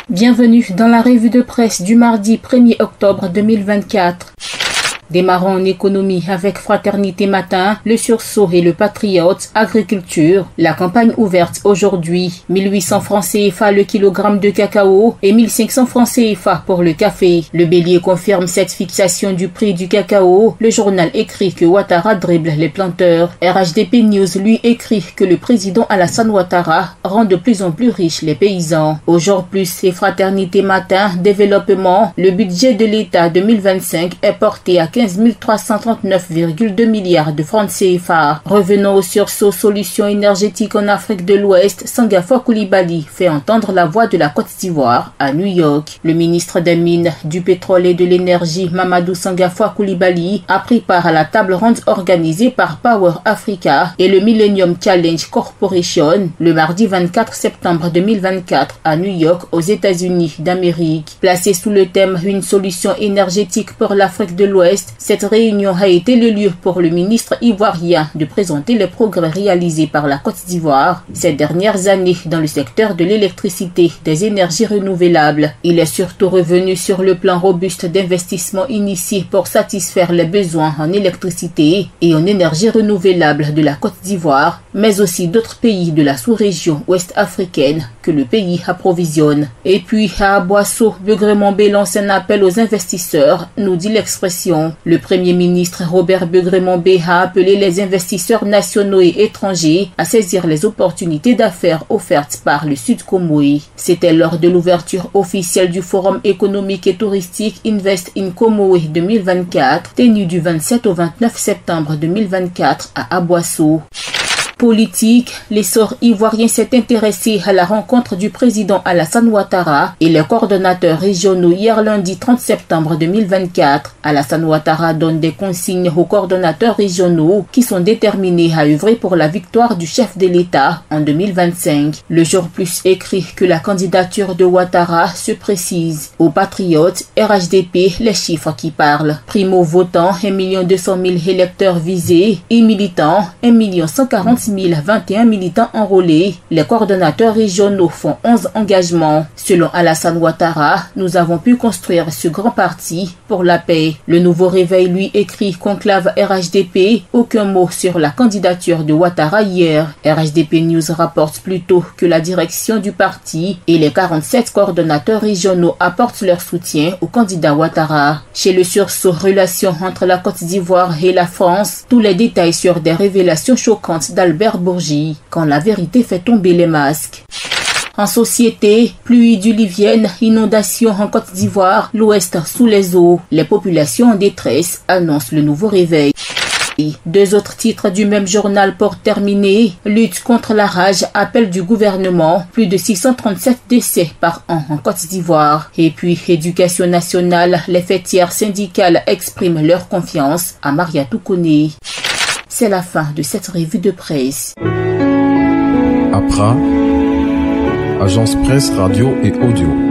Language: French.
Bienvenue dans la revue de presse du mardi 1er octobre 2024. Démarrons en économie avec Fraternité Matin, Le Sursaut et Le Patriote, Agriculture. La campagne ouverte aujourd'hui, 1800 francs CFA le kilogramme de cacao et 1500 francs CFA pour le café. Le Bélier confirme cette fixation du prix du cacao. Le journal écrit que Ouattara dribble les planteurs. RHDP News lui écrit que le président Alassane Ouattara rend de plus en plus riches les paysans. Au jour plus et Fraternité Matin, Développement, le budget de l'État 2025 est porté à 15 339,2 milliards de francs CFA. Revenons au sursaut solutions énergétiques en Afrique de l'Ouest. Sangafoua Coulibaly fait entendre la voix de la Côte d'Ivoire à New York. Le ministre des Mines, du Pétrole et de l'Énergie, Mamadou Sangafoua Coulibaly, a pris part à la table ronde organisée par Power Africa et le Millennium Challenge Corporation le mardi 24 septembre 2024 à New York, aux États-Unis d'Amérique. Placée sous le thème « Une solution énergétique pour l'Afrique de l'Ouest », cette réunion a été le lieu pour le ministre ivoirien de présenter les progrès réalisés par la Côte d'Ivoire ces dernières années dans le secteur de l'électricité, des énergies renouvelables. Il est surtout revenu sur le plan robuste d'investissement initié pour satisfaire les besoins en électricité et en énergie renouvelable de la Côte d'Ivoire, mais aussi d'autres pays de la sous-région ouest africaine que le pays approvisionne. Et puis à Aboissou, Begremont-Bé lance un appel aux investisseurs, nous dit l'expression. Le Premier ministre Robert Begremont-Bé a appelé les investisseurs nationaux et étrangers à saisir les opportunités d'affaires offertes par le Sud Comoé. C'était lors de l'ouverture officielle du Forum économique et touristique Invest in Comoé 2024, tenu du 27 au 29 septembre 2024 à Aboissou. Politique, l'essor ivoirien s'est intéressé à la rencontre du président Alassane Ouattara et les coordonnateurs régionaux hier lundi 30 septembre 2024. Alassane Ouattara donne des consignes aux coordonnateurs régionaux qui sont déterminés à œuvrer pour la victoire du chef de l'État en 2025. Le jour plus écrit que la candidature de Ouattara se précise. Aux patriotes, RHDP, les chiffres qui parlent. Primo-votants, 1 200 000 électeurs visés et militants, 1 140 021 militants enrôlés. Les coordonnateurs régionaux font 11 engagements. Selon Alassane Ouattara, nous avons pu construire ce grand parti pour la paix. Le Nouveau Réveil lui écrit conclave RHDP, aucun mot sur la candidature de Ouattara hier. RHDP News rapporte plutôt que la direction du parti et les 47 coordonnateurs régionaux apportent leur soutien au candidat Ouattara. Chez le sursaut relations entre la Côte d'Ivoire et la France, tous les détails sur des révélations choquantes d'Albert Bourgi, quand la vérité fait tomber les masques. En société, pluie diluvienne, inondations en Côte d'Ivoire, l'Ouest sous les eaux. Les populations en détresse annoncent le Nouveau Réveil. Deux autres titres du même journal pour terminer. Lutte contre la rage, appel du gouvernement. Plus de 637 décès par an en Côte d'Ivoire. Et puis, éducation nationale, les fêtières syndicales expriment leur confiance à Mariatou Koné. C'est la fin de cette revue de presse. APRA, Agence Presse Radio et Audio.